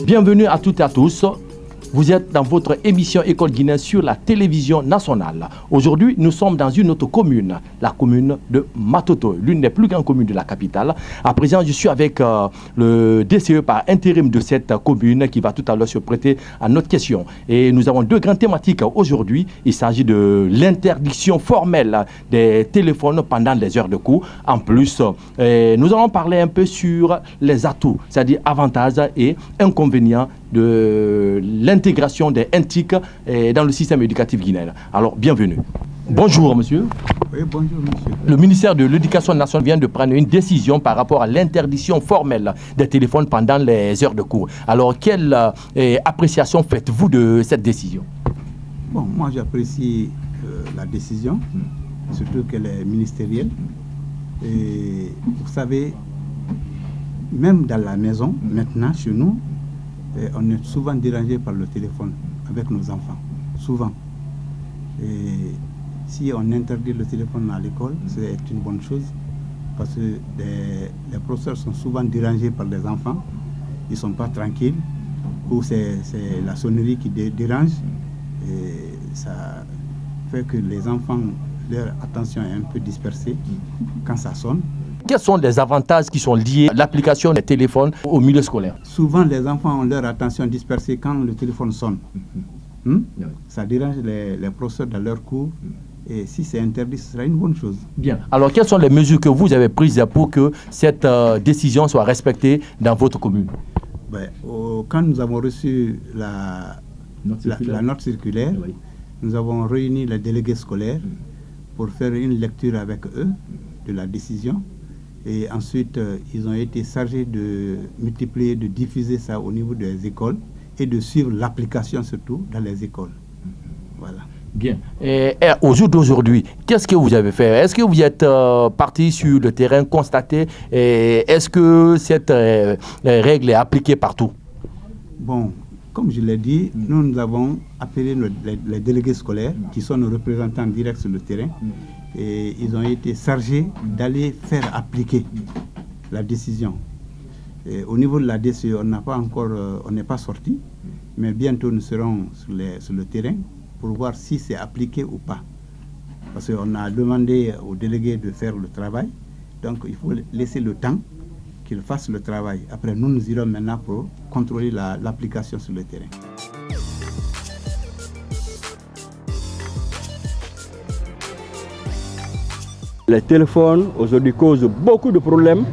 Bienvenue à toutes et à tous. Vous êtes dans votre émission École Guinée sur la télévision nationale. Aujourd'hui, nous sommes dans une autre commune, la commune de Matoto, l'une des plus grandes communes de la capitale. À présent, je suis avec le DCE par intérim de cette commune qui va tout à l'heure se prêter à notre question. Et nous avons deux grandes thématiques aujourd'hui. Il s'agit de l'interdiction formelle des téléphones pendant les heures de cours. En plus, nous allons parler un peu sur les atouts, c'est-à-dire avantages et inconvénients de l'intégration des NTIC dans le système éducatif guinéen. Alors, bienvenue. Bonjour, monsieur. Oui, bonjour, monsieur. Le ministère de l'Éducation nationale vient de prendre une décision par rapport à l'interdiction formelle des téléphones pendant les heures de cours. Alors, quelle appréciation faites-vous de cette décision? Bon, moi, j'apprécie la décision, surtout qu'elle est ministérielle. Et vous savez, même dans la maison, maintenant, chez nous, on est souvent dérangé par le téléphone avec nos enfants, souvent. Et si on interdit le téléphone à l'école, c'est une bonne chose, parce que les professeurs sont souvent dérangés par les enfants, ils ne sont pas tranquilles, ou c'est la sonnerie qui dérange, et ça fait que les enfants, leur attention est un peu dispersée quand ça sonne. Quels sont les avantages qui sont liés à l'application des téléphones au milieu scolaire? Souvent, les enfants ont leur attention dispersée quand le téléphone sonne. Ça dérange les professeurs dans leur cours. Et si c'est interdit, ce sera une bonne chose. Bien. Alors, quelles sont les mesures que vous avez prises pour que cette décision soit respectée dans votre commune? Quand nous avons reçu la note circulaire, oui, nous avons réuni les délégués scolaires pour faire une lecture avec eux de la décision. Et ensuite, ils ont été chargés de multiplier, de diffuser ça au niveau des écoles et de suivre l'application surtout dans les écoles. Voilà. Bien. Et au jour d'aujourd'hui, qu'est-ce que vous avez fait? Est-ce que vous êtes parti sur le terrain constater? Est-ce que cette règle est appliquée partout? Bon, comme je l'ai dit, nous avons appelé les délégués scolaires qui sont nos représentants directs sur le terrain. Et ils ont été chargés d'aller faire appliquer la décision. Et au niveau de la DCE, on n'est pas sorti, mais bientôt nous serons sur le terrain pour voir si c'est appliqué ou pas. Parce qu'on a demandé aux délégués de faire le travail, donc il faut laisser le temps qu'ils fassent le travail. Après, nous irons maintenant pour contrôler l'application sur le terrain. Les téléphones aujourd'hui causent beaucoup de problèmes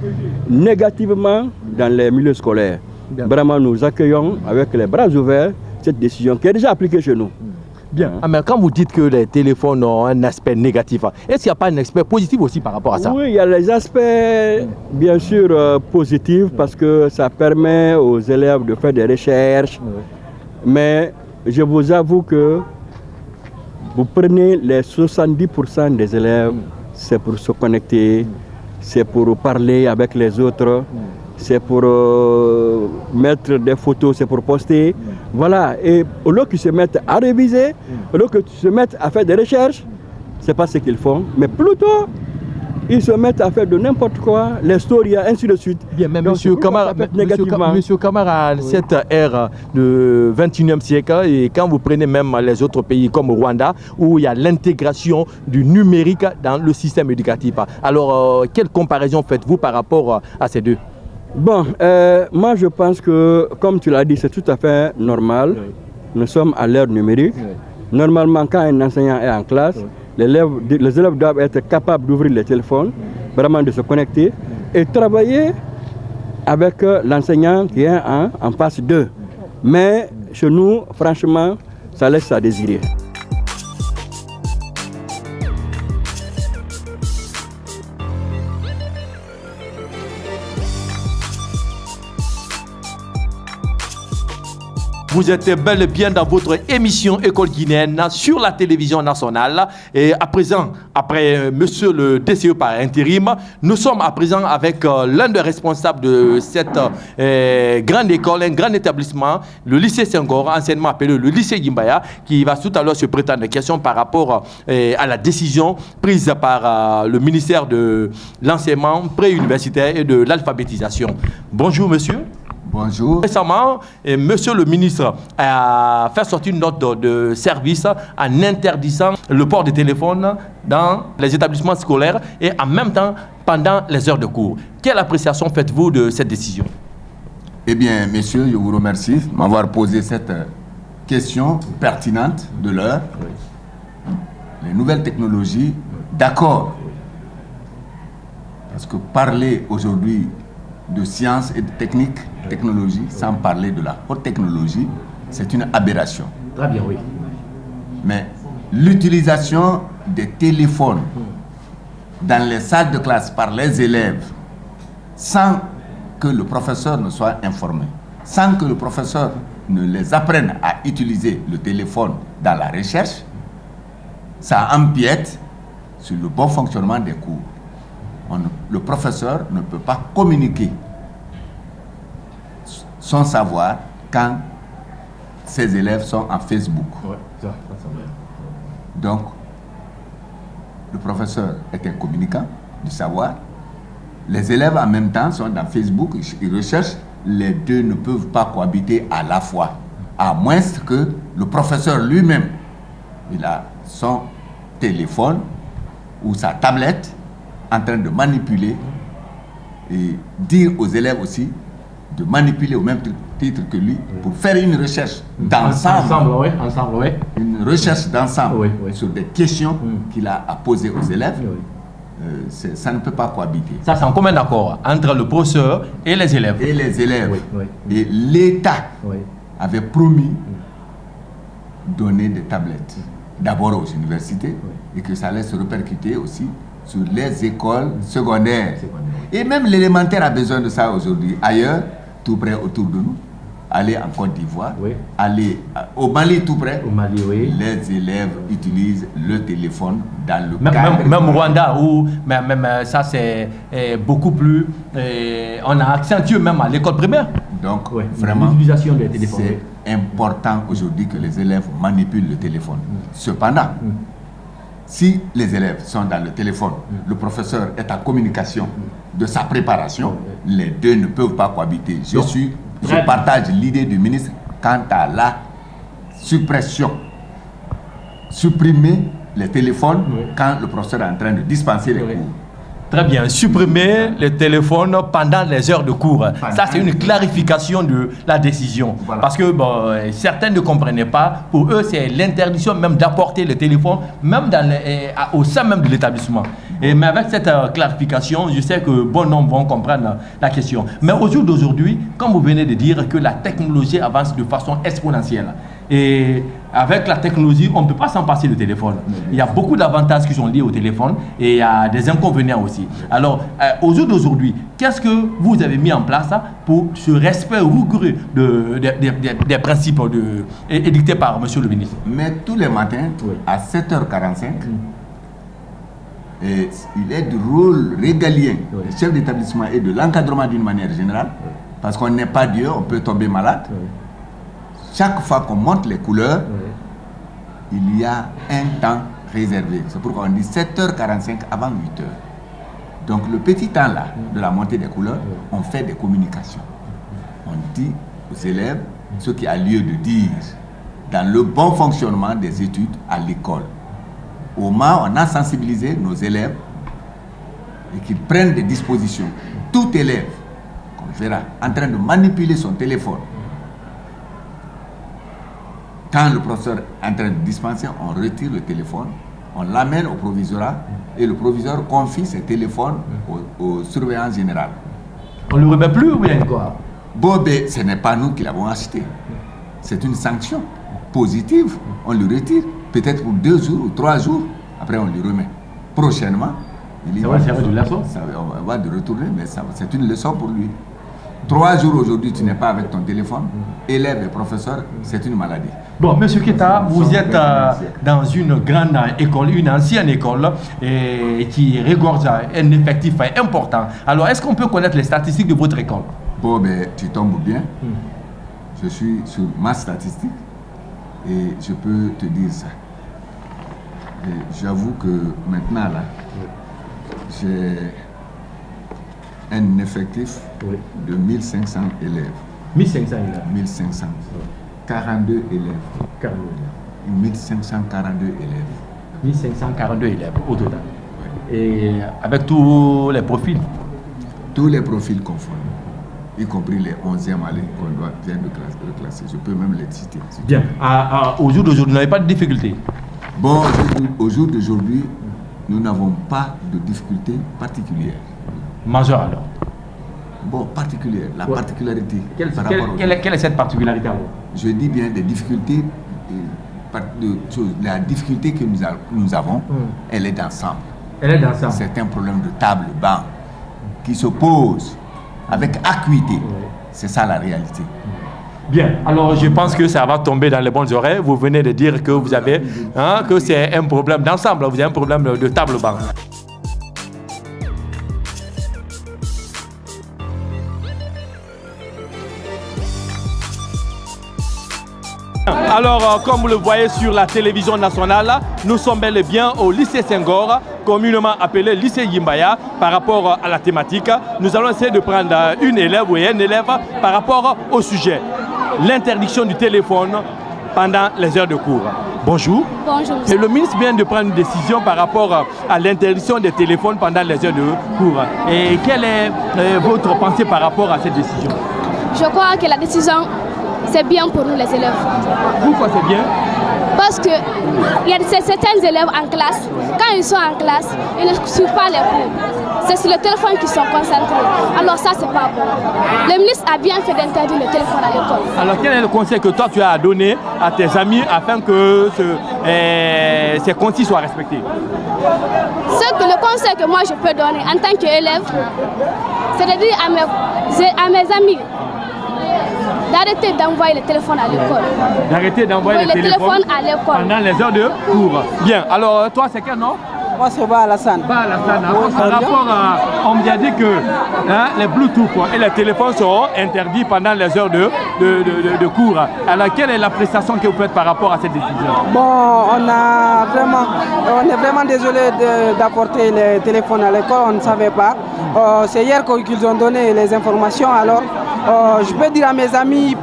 négativement dans les milieux scolaires. Bien. Vraiment, nous accueillons avec les bras ouverts cette décision qui est déjà appliquée chez nous. Bien. Mais quand vous dites que les téléphones ont un aspect négatif, est-ce qu'il n'y a pas un aspect positif aussi par rapport à ça? Oui, il y a les aspects bien sûr positifs parce que ça permet aux élèves de faire des recherches. Mais je vous avoue que vous prenez les 70% des élèves, c'est pour se connecter, c'est pour parler avec les autres, c'est pour mettre des photos, c'est pour poster. Voilà, et au lieu qu'ils se mettent à réviser, au lieu qu'ils se mettent à faire des recherches, c'est pas ce qu'ils font, mais plutôt ils se mettent à faire de n'importe quoi, les stories, ainsi de suite. Bien, mais monsieur Camara, à cette ère du 21e siècle, et quand vous prenez même les autres pays comme Rwanda, où il y a l'intégration du numérique dans le système éducatif, alors quelle comparaison faites-vous par rapport à ces deux? Bon, moi je pense que, comme tu l'as dit, c'est tout à fait normal. Oui. Nous sommes à l'ère numérique. Oui. Normalement, quand un enseignant est en classe, les élèves doivent être capables d'ouvrir les téléphones, vraiment de se connecter et travailler avec l'enseignant qui est en face d'eux. Mais chez nous, franchement, ça laisse à désirer. Vous êtes bel et bien dans votre émission École guinéenne sur la télévision nationale. Et à présent, après monsieur le DCE par intérim, nous sommes à présent avec l'un des responsables de cette grande école, un grand établissement, le lycée Senghor, anciennement appelé le lycée Gimbaya, qui va tout à l'heure se prétendre des questions par rapport à la décision prise par le ministère de l'enseignement préuniversitaire et de l'alphabétisation. Bonjour monsieur. Bonjour. Récemment, monsieur le ministre a fait sortir une note de service en interdisant le port de téléphone dans les établissements scolaires et en même temps pendant les heures de cours. Quelle appréciation faites-vous de cette décision? Eh bien, messieurs, je vous remercie de m'avoir posé cette question pertinente de l'heure. Les nouvelles technologies, d'accord. Parce que parler aujourd'hui de sciences et de technologie, sans parler de la haute technologie, c'est une aberration. Très bien, oui. Mais l'utilisation des téléphones dans les salles de classe par les élèves, sans que le professeur ne soit informé, sans que le professeur ne les apprenne à utiliser le téléphone dans la recherche, ça empiète sur le bon fonctionnement des cours. Le professeur ne peut pas communiquer son savoir quand ses élèves sont en Facebook. Ouais, donc, le professeur est un communicant du savoir. Les élèves en même temps sont dans Facebook, ils recherchent. Les deux ne peuvent pas cohabiter à la fois, à moins que le professeur lui-même, il a son téléphone ou sa tablette en train de manipuler et dire aux élèves aussi de manipuler au même titre que lui pour faire une recherche d'ensemble. Ensemble, oui. Une recherche d'ensemble sur des questions qu'il a à poser aux élèves. Ça ne peut pas cohabiter. Ça, c'est en commun accord entre le professeur et les élèves. Et les élèves. Et l'État avait promis donner des tablettes. D'abord aux universités et que ça allait se répercuter aussi sur les écoles secondaires. Et même l'élémentaire a besoin de ça aujourd'hui. Ailleurs, tout près autour de nous, aller en Côte d'Ivoire, aller au Mali tout près, les élèves utilisent le téléphone dans le cadre... Même au Rwanda, où même ça c'est beaucoup plus... on a accentué même à l'école primaire. Donc, vraiment, l'utilisation des téléphones. C'est important aujourd'hui que les élèves manipulent le téléphone. Cependant, si les élèves sont dans le téléphone, le professeur est en communication de sa préparation, les deux ne peuvent pas cohabiter. Je partage l'idée du ministre quant à la suppression. Supprimer les téléphones quand le professeur est en train de dispenser les cours. Très bien. Supprimer les téléphones pendant les heures de cours. Ça, c'est une clarification de la décision. Voilà. Parce que certains ne comprenaient pas. Pour eux, c'est l'interdiction même d'apporter le téléphone, même au sein même de l'établissement. Mais avec cette clarification, je sais que bon nombre vont comprendre la question. Mais au jour d'aujourd'hui, comme vous venez de dire que la technologie avance de façon exponentielle, et avec la technologie, on ne peut pas s'en passer du téléphone. Il y a beaucoup d'avantages qui sont liés au téléphone et il y a des inconvénients aussi. Alors, au jour d'aujourd'hui, qu'est-ce que vous avez mis en place pour ce respect rigoureux des principes édictés par monsieur le ministre? Mais tous les matins, à 7h45, il est du rôle régalien du chef d'établissement et de l'encadrement d'une manière générale, parce qu'on n'est pas Dieu, on peut tomber malade. Chaque fois qu'on monte les couleurs, il y a un temps réservé. C'est pourquoi on dit 7h45 avant 8h. Donc le petit temps là, de la montée des couleurs, on fait des communications. On dit aux élèves ce qui a lieu de dire dans le bon fonctionnement des études à l'école. Au moins, on a sensibilisé nos élèves et qu'ils prennent des dispositions. Tout élève qu'on verra en train de manipuler son téléphone, quand le professeur est en train de dispenser, on retire le téléphone, on l'amène au provisorat et le proviseur confie ses téléphones au surveillant général. On ne le remet plus ou bien quoi? Ce n'est pas nous qui l'avons acheté. C'est une sanction positive. On le retire, peut-être pour 2 jours ou 3 jours. Après, on le remet. Prochainement, ça va servir de leçon. On va de retourner, mais c'est une leçon pour lui. 3 jours aujourd'hui, tu n'es pas avec ton téléphone. Élèves et professeurs, c'est une maladie. Bon, Monsieur Keita, vous êtes dans une grande école, une ancienne école, qui regorge un effectif important. Alors, est-ce qu'on peut connaître les statistiques de votre école? Bon, ben, tu tombes bien. Je suis sur ma statistique et je peux te dire ça. J'avoue que maintenant, là, j'ai un effectif de 1500 élèves. 1500 élèves. 1500. 42 élèves. 1542 élèves. 1542 élèves au total. Et avec tous les profils? Tous les profils confondus, y compris les 11e allées qu'on vient de reclasser. Je peux même les citer. Bien. Au jour d'aujourd'hui, vous n'avez pas de difficultés? Bon, au jour d'aujourd'hui, nous n'avons pas de difficultés particulières. Majeures alors? Bon, particulière, la particularité. Quelle est cette particularité alors? Je dis bien des difficultés, la difficulté que nous avons, elle est d'ensemble. Elle est d'ensemble. C'est un problème de table, banc, qui se pose avec acuité. C'est ça la réalité. Bien, alors je pense que ça va tomber dans les bonnes oreilles. Vous venez de dire que vous avez, que c'est un problème d'ensemble, vous avez un problème de table banc. Alors, comme vous le voyez sur la télévision nationale, nous sommes bel et bien au lycée Senghor, communément appelé lycée Yimbaya, par rapport à la thématique. Nous allons essayer de prendre une élève ou un élève par rapport au sujet. L'interdiction du téléphone pendant les heures de cours. Bonjour. Bonjour. Et le ministre vient de prendre une décision par rapport à l'interdiction des téléphones pendant les heures de cours. Et quelle est votre pensée par rapport à cette décision? Je crois que la décision, c'est bien pour nous les élèves. Pourquoi c'est bien? Parce que il y a certains élèves en classe, quand ils sont en classe, ils ne suivent pas les cours. C'est sur le téléphone qu'ils sont concentrés. Alors ça, c'est pas bon. Le ministre a bien fait d'interdire le téléphone à l'école. Alors quel est le conseil que toi tu as à donner à tes amis afin que ces consignes soient respectées? Le conseil que moi je peux donner en tant qu'élève, c'est de dire à mes amis d'arrêter d'envoyer le téléphone à l'école. D'arrêter d'envoyer le téléphone à l'école pendant les heures de cours. Bien, alors toi c'est quel nom? Moi c'est Alassane. Alassane. Par rapport à, on me a dit que les Bluetooth et les téléphones seront interdits pendant les heures de cours. Alors quelle est l'appréciation que vous faites par rapport à cette décision? Bon, on est vraiment désolé d'apporter les téléphones à l'école, on ne savait pas. C'est hier qu'ils ont donné les informations, alors je peux dire à mes amis,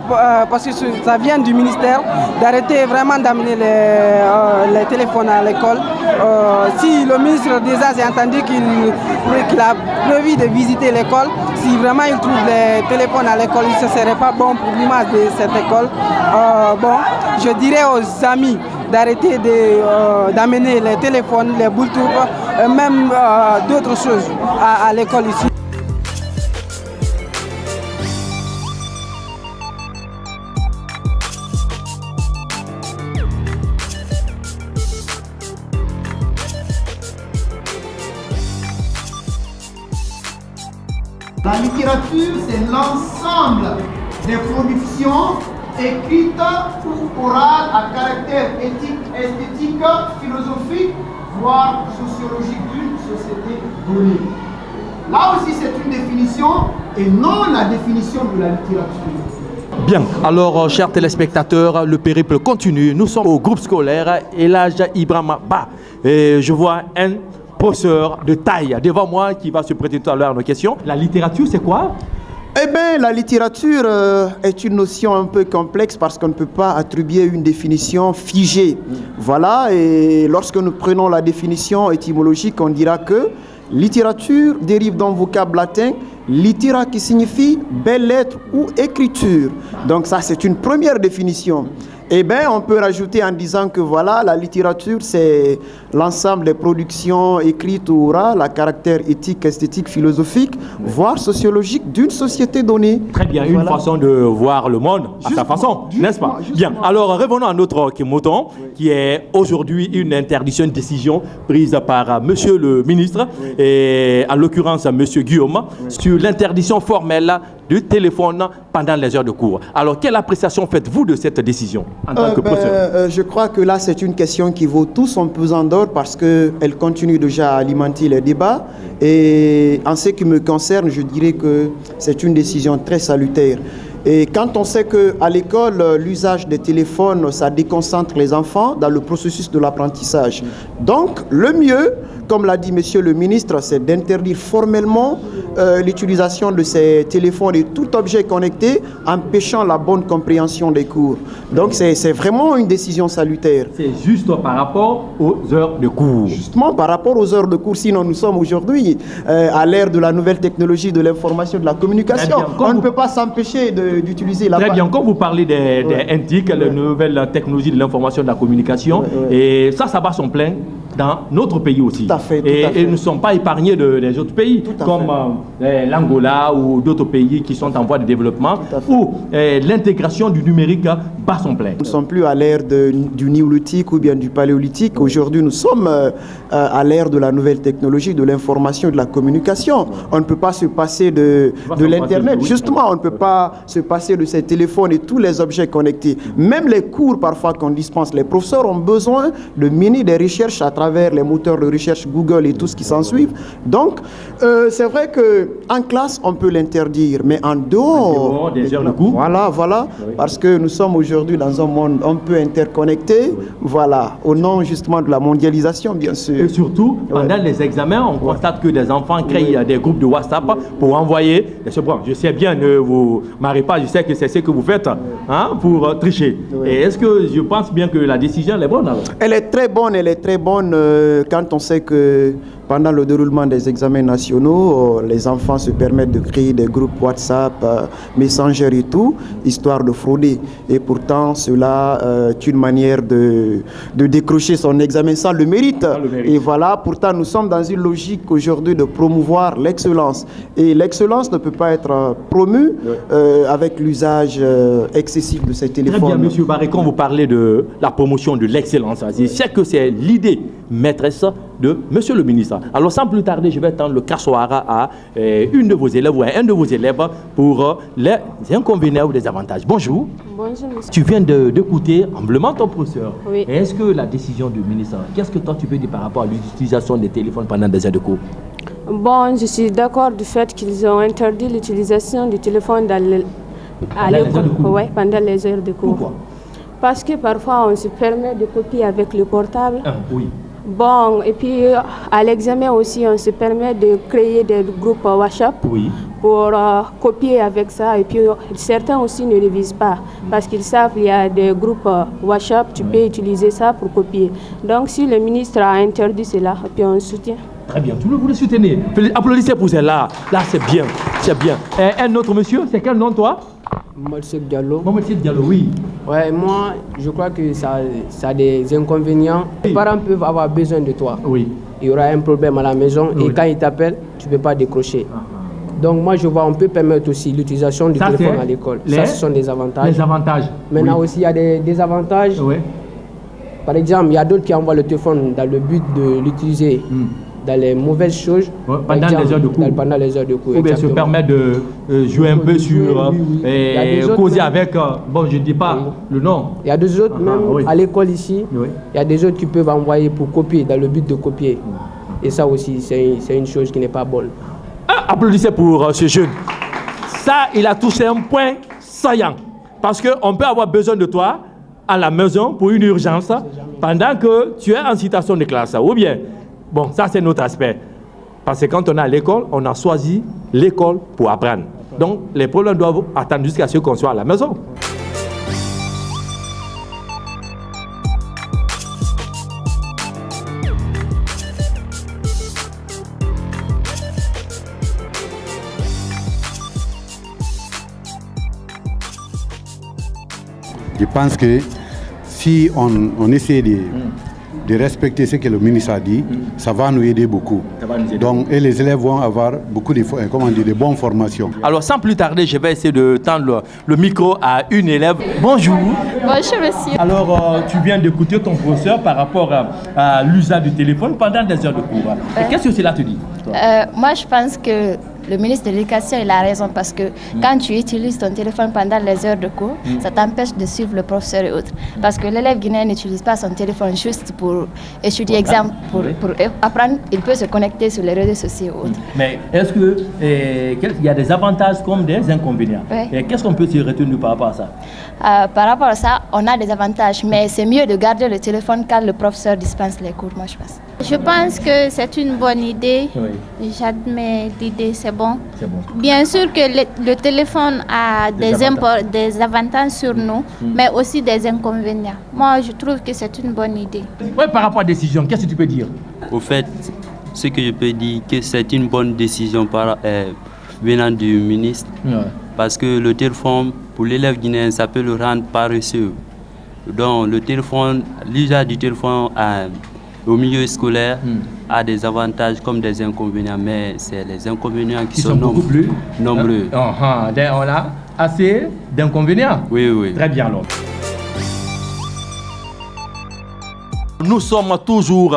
parce que ça vient du ministère, d'arrêter vraiment d'amener les téléphones à l'école. Si le ministre déjà s'est entendu qu'il a prévu de visiter l'école, si vraiment il trouve les téléphones à l'école, ce ne serait pas bon pour l'image de cette école. Bon, je dirais aux amis d'arrêter d'amener les téléphones, les Bluetooth, même d'autres choses à l'école ici. La littérature, c'est l'ensemble des productions écrites ou orales à caractère éthique, esthétique, philosophique, voire sociologique d'une société donnée. Là aussi, c'est une définition et non la définition de la littérature. Bien, alors chers téléspectateurs, le périple continue. Nous sommes au groupe scolaire Elhadji Ibrahima Ba. Et je vois un professeur de taille devant moi qui va se prêter tout à l'heure à nos questions. La littérature, c'est quoi? Eh bien, la littérature est une notion un peu complexe parce qu'on ne peut pas attribuer une définition figée. Voilà, et lorsque nous prenons la définition étymologique, on dira que littérature dérive d'un vocable latin, littéra qui signifie belle lettre ou écriture. Donc ça, c'est une première définition. Eh bien, on peut rajouter en disant que voilà, la littérature, c'est l'ensemble des productions écrites ou orales à caractère éthique, esthétique, philosophique, voire sociologique d'une société donnée. Très bien, une façon de voir le monde à sa façon, n'est-ce pas? Bien, alors revenons à notre mouton, qui est aujourd'hui une interdiction, une décision prise par monsieur le ministre, et en l'occurrence monsieur Guillaume, sur l'interdiction formelle du téléphone pendant les heures de cours. Alors, quelle appréciation faites-vous de cette décision en tant que professeur? Je crois que là, c'est une question qui vaut tout son pesant d'or parce qu'elle continue déjà à alimenter les débats. Et en ce qui me concerne, je dirais que c'est une décision très salutaire. Et quand on sait qu'à l'école, l'usage des téléphones, ça déconcentre les enfants dans le processus de l'apprentissage. Donc, le mieux, comme l'a dit Monsieur le ministre, c'est d'interdire formellement l'utilisation de ces téléphones et tout objet connecté, empêchant la bonne compréhension des cours. Donc, c'est vraiment une décision salutaire. C'est juste par rapport aux heures de cours. Justement, par rapport aux heures de cours, sinon nous sommes aujourd'hui à l'ère de la nouvelle technologie de l'information et de la communication. On ne peut pas s'empêcher d'utiliser la... Très bien, quand vous parlez des NTIC, les nouvelles technologies de l'information et de la communication, et ça bat son plein dans notre pays aussi. Tout à fait, Et nous ne sommes pas épargnés des autres pays, comme l'Angola ou d'autres pays qui sont en voie de développement, où l'intégration du numérique bat son plein. Nous ne sommes plus à l'ère du néolithique ou bien du paléolithique. Aujourd'hui, nous sommes à l'ère de la nouvelle technologie, de l'information et de la communication. On ne peut pas se passer de l'Internet. Justement, on ne peut pas se passer de ces téléphones et tous les objets connectés. Même les cours parfois qu'on dispense, les professeurs ont besoin de mener des recherches à travers les moteurs de recherche Google et tout ce qui s'ensuit. Donc, c'est vrai qu'en classe, on peut l'interdire, mais en dehors des heures de cours. Voilà, parce que nous sommes aujourd'hui dans un monde un peu interconnecté, voilà, au nom justement de la mondialisation, bien sûr. Et surtout, pendant les examens, on constate que des enfants créent des groupes de WhatsApp pour envoyer. Bon, je sais bien, ne vous marrez pas, je sais que c'est ce que vous faites pour tricher. Et est-ce que je pense bien que la décision elle est bonne alors? Elle est très bonne quand on sait que pendant le déroulement des examens nationaux, les enfants se permettent de créer des groupes WhatsApp, Messenger et tout, histoire de frauder. Et pourtant, cela est une manière de décrocher son examen sans le mérite. Et voilà, pourtant, nous sommes dans une logique aujourd'hui de promouvoir l'excellence. Et l'excellence ne peut pas être promue avec l'usage excessif de ces téléphones. Très bien, Monsieur Barré, quand vous parlez de la promotion de l'excellence, je sais que c'est l'idée maîtresse de Monsieur le ministre. Alors sans plus tarder, je vais tendre le cassoir à une de vos élèves ou à un de vos élèves pour les inconvénients ou les avantages. Bonjour. Bonjour, monsieur. Tu viens d'écouter humblement ton professeur. Oui. Est-ce que la décision du ministre, qu'est-ce que toi tu peux dire par rapport à l'utilisation des téléphones pendant des heures de cours? Bon, je suis d'accord du fait qu'ils ont interdit l'utilisation du téléphone à l'école. Oui, pendant les heures de cours. Pourquoi? Parce que parfois on se permet de copier avec le portable. Oui. Bon, et puis à l'examen aussi, on se permet de créer des groupes WhatsApp pour copier avec ça. Et puis certains aussi ne révisent pas parce qu'ils savent qu'il y a des groupes WhatsApp, tu peux utiliser ça pour copier. Donc si le ministre a interdit cela, et puis on soutient. Très bien, tout le monde le soutenez. Applaudissez pour celle-là. Là, c'est bien, c'est bien. Un autre monsieur, c'est quel nom toi? Mohamed Diallo. Mohamed Diallo, oui. Ouais, moi, je crois que ça a des inconvénients. Les parents peuvent avoir besoin de toi. Oui. Il y aura un problème à la maison et quand ils t'appellent, tu ne peux pas décrocher. Donc moi, je vois, on peut permettre aussi l'utilisation du téléphone à l'école. Ça, ce sont des avantages. Les avantages. Maintenant aussi, il y a des désavantages. Oui. Par exemple, il y a d'autres qui envoient le téléphone dans le but de l'utiliser dans les mauvaises choses. Pendant les heures de cours. Pendant les heures de cours. Ou bien se permettre de jouer un peu sur... et causer avec... bon, je ne dis pas le nom. Il y a des autres, même à l'école ici, il y a des autres qui peuvent envoyer pour copier, dans le but de copier. Et ça aussi, c'est une chose qui n'est pas bonne. Applaudissez pour ce jeune. Ça, il a touché un point saillant. Parce qu'on peut avoir besoin de toi à la maison pour une urgence pendant que tu es en situation de classe. Ou bien, bon, ça c'est notre aspect. Parce que quand on est à l'école, on a choisi l'école pour apprendre. Donc, les problèmes doivent attendre jusqu'à ce qu'on soit à la maison. Je pense que si on essaie de respecter ce que le ministre a dit, ça va nous aider beaucoup. Donc, et les élèves vont avoir beaucoup de bonnes formations. Alors, sans plus tarder, je vais essayer de tendre le micro à une élève. Bonjour. Bonjour, monsieur. Alors, tu viens d'écouter ton professeur par rapport à l'usage du téléphone pendant des heures de cours. Qu'est-ce que cela te dit? Moi, je pense que le ministre de l'Éducation, il a raison parce que quand tu utilises ton téléphone pendant les heures de cours, ça t'empêche de suivre le professeur et autres. Parce que l'élève guinéen n'utilise pas son téléphone juste pour étudier exemple, pour apprendre. Il peut se connecter sur les réseaux sociaux et autres. Mais est-ce qu'il y a des avantages comme des inconvénients? Et qu'est-ce qu'on peut se retenir par rapport à ça? Par rapport à ça, on a des avantages, mais c'est mieux de garder le téléphone quand le professeur dispense les cours, moi je pense. Je pense que c'est une bonne idée. J'admets l'idée, c'est bon. Bien sûr que le téléphone a des avantages sur nous, mais aussi des inconvénients. Moi, je trouve que c'est une bonne idée. Oui, par rapport à la décision, qu'est-ce que tu peux dire? Au fait, ce que je peux dire, que c'est une bonne décision venant du ministre, parce que le téléphone, pour l'élève guinéen, ça peut le rendre paresseux. Donc, le téléphone, l'usage du téléphone au milieu scolaire a des avantages comme des inconvénients, mais c'est les inconvénients qui sont beaucoup plus nombreux. On a assez d'inconvénients. Oui. Très bien, alors. Nous sommes toujours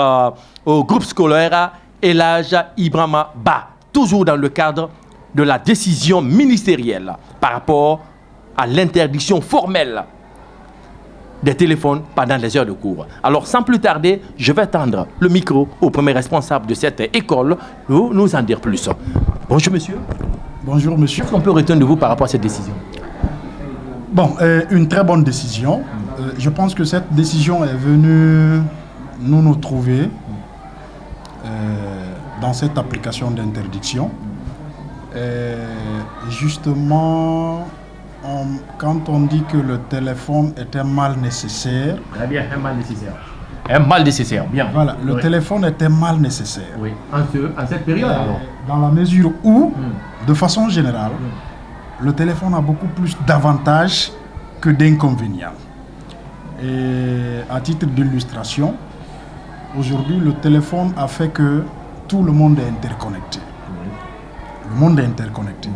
au groupe scolaire Elhadj Ibrahima Ba, toujours dans le cadre de la décision ministérielle par rapport à l'interdiction formelle des téléphones pendant les heures de cours. Alors, sans plus tarder, je vais tendre le micro au premier responsable de cette école pour nous en dire plus. Bonjour, monsieur. Bonjour, monsieur. Qu'est-ce qu'on peut retenir de vous par rapport à cette décision? Bon, une très bonne décision. Je pense que cette décision est venue nous trouver dans cette application d'interdiction. Justement, quand on dit que le téléphone est un mal nécessaire... Très bien, un mal nécessaire. Un mal nécessaire, bien. Voilà, le téléphone est un mal nécessaire. Oui, en cette période alors. Dans la mesure où, de façon générale, le téléphone a beaucoup plus d'avantages que d'inconvénients. Et à titre d'illustration, aujourd'hui, le téléphone a fait que tout le monde est interconnecté. Le monde est interconnecté.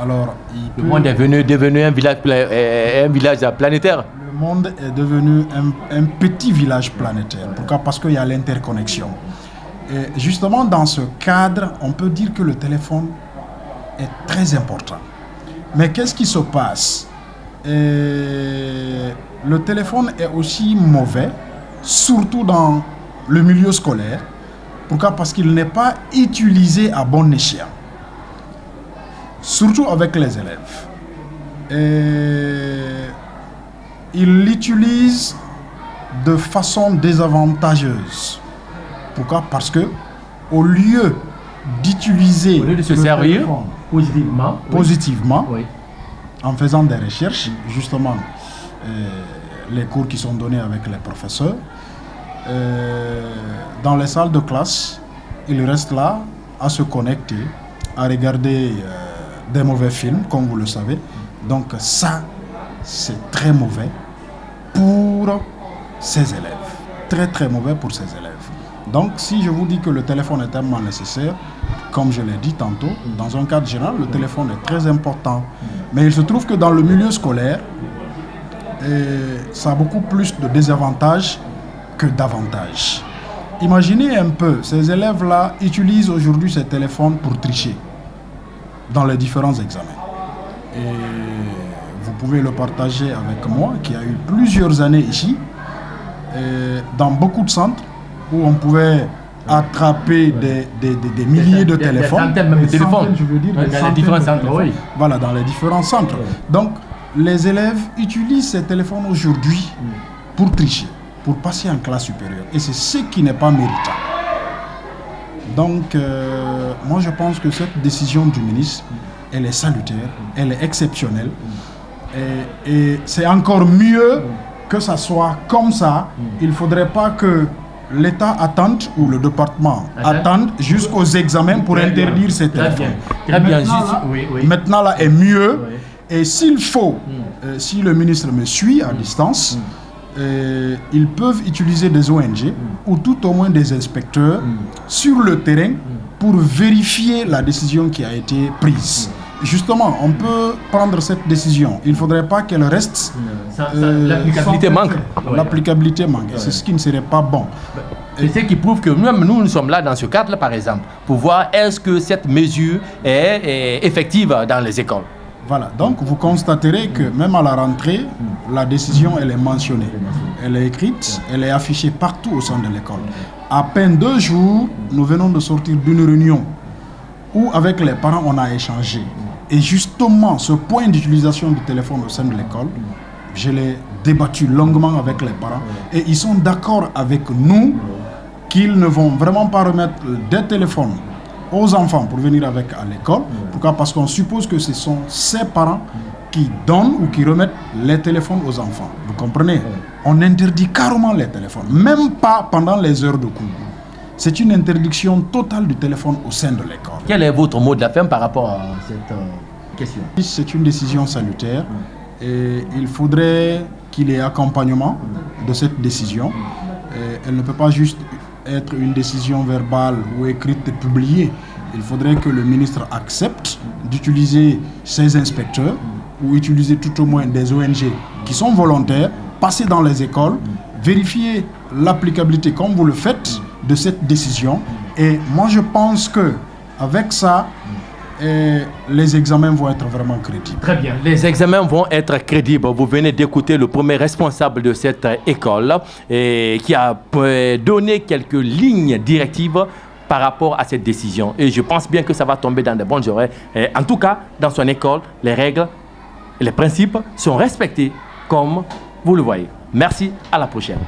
Alors, le monde est devenu un village planétaire. Le monde est devenu un petit village planétaire. Pourquoi? Parce qu'il y a l'interconnexion. Et justement, dans ce cadre, on peut dire que le téléphone est très important. Mais qu'est-ce qui se passe? Le téléphone est aussi mauvais, surtout dans le milieu scolaire. Pourquoi? Parce qu'il n'est pas utilisé à bon escient. Surtout avec les élèves. Ils l'utilisent de façon désavantageuse. Pourquoi? Parce que au lieu d'utiliser... Au lieu de se servir positivement, en faisant des recherches, justement, les cours qui sont donnés avec les professeurs, dans les salles de classe, ils restent là à se connecter, à regarder des mauvais films, comme vous le savez. Donc ça, c'est très mauvais pour ces élèves. Très, très mauvais pour ces élèves. Donc, si je vous dis que le téléphone est tellement nécessaire, comme je l'ai dit tantôt, dans un cadre général, le téléphone est très important. Mais il se trouve que dans le milieu scolaire, ça a beaucoup plus de désavantages que d'avantages. Imaginez un peu, ces élèves-là utilisent aujourd'hui ces téléphones pour tricher dans les différents examens. Et vous pouvez le partager avec moi, qui a eu plusieurs années ici, dans beaucoup de centres où on pouvait attraper des milliers de téléphones. Des centaines même de téléphones. Je veux dire, dans les différents centres, oui. Voilà, dans les différents centres. Donc, les élèves utilisent ces téléphones aujourd'hui pour tricher, pour passer en classe supérieure. Et c'est ce qui n'est pas méritant. Donc, moi je pense que cette décision du ministre, elle est salutaire, elle est exceptionnelle. Et c'est encore mieux que ça soit comme ça. Il ne faudrait pas que l'État attende, ou le département attende jusqu'aux examens pour interdire ces téléphones. Très bien. Maintenant là est mieux. Et s'il faut, si le ministre me suit à distance, ils peuvent utiliser des ONG ou tout au moins des inspecteurs sur le terrain pour vérifier la décision qui a été prise. Justement, on peut prendre cette décision. Il ne faudrait pas qu'elle reste... L'applicabilité manque. L'applicabilité manque. C'est ce qui ne serait pas bon. C'est ce qui prouve que même nous sommes là dans ce cadre, par exemple, pour voir est-ce que cette mesure est effective dans les écoles. Voilà, donc vous constaterez que même à la rentrée, la décision, elle est mentionnée. Elle est écrite, elle est affichée partout au sein de l'école. À peine 2 jours, nous venons de sortir d'une réunion où avec les parents, on a échangé. Et justement, ce point d'utilisation du téléphone au sein de l'école, je l'ai débattu longuement avec les parents. Et ils sont d'accord avec nous qu'ils ne vont vraiment pas remettre des téléphones aux enfants pour venir avec à l'école. Pourquoi? Parce qu'on suppose que ce sont ces parents qui donnent ou qui remettent les téléphones aux enfants. Vous comprenez? On interdit carrément les téléphones, même pas pendant les heures de cours. C'est une interdiction totale du téléphone au sein de l'école. Quel est votre mot de la fin par rapport à cette question? C'est une décision salutaire et il faudrait qu'il y ait accompagnement de cette décision. Et elle ne peut pas juste être une décision verbale ou écrite et publiée. Il faudrait que le ministre accepte d'utiliser ses inspecteurs ou utiliser tout au moins des ONG qui sont volontaires, passer dans les écoles, vérifier l'applicabilité comme vous le faites de cette décision. Et moi je pense que avec ça, les examens vont être vraiment crédibles. Très bien. Les examens vont être crédibles. Vous venez d'écouter le premier responsable de cette école qui a donné quelques lignes directives par rapport à cette décision. Et je pense bien que ça va tomber dans de bonnes oreilles. En tout cas, dans son école, les règles et les principes sont respectés comme vous le voyez. Merci, à la prochaine.